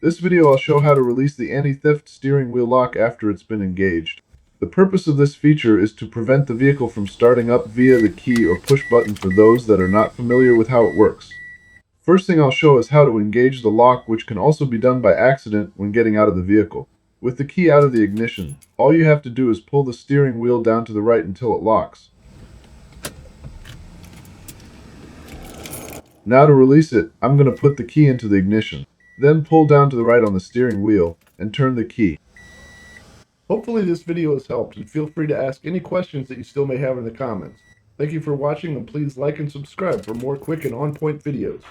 This video I'll show how to release the anti-theft steering wheel lock after it's been engaged. The purpose of this feature is to prevent the vehicle from starting up via the key or push button for those that are not familiar with how it works. First thing I'll show is how to engage the lock, which can also be done by accident when getting out of the vehicle. With the key out of the ignition, all you have to do is pull the steering wheel down to the right until it locks. Now to release it, I'm going to put the key into the ignition. Then pull down to the right on the steering wheel and turn the key. Hopefully this video has helped, and feel free to ask any questions that you still may have in the comments. Thank you for watching, and please like and subscribe for more quick and on-point videos.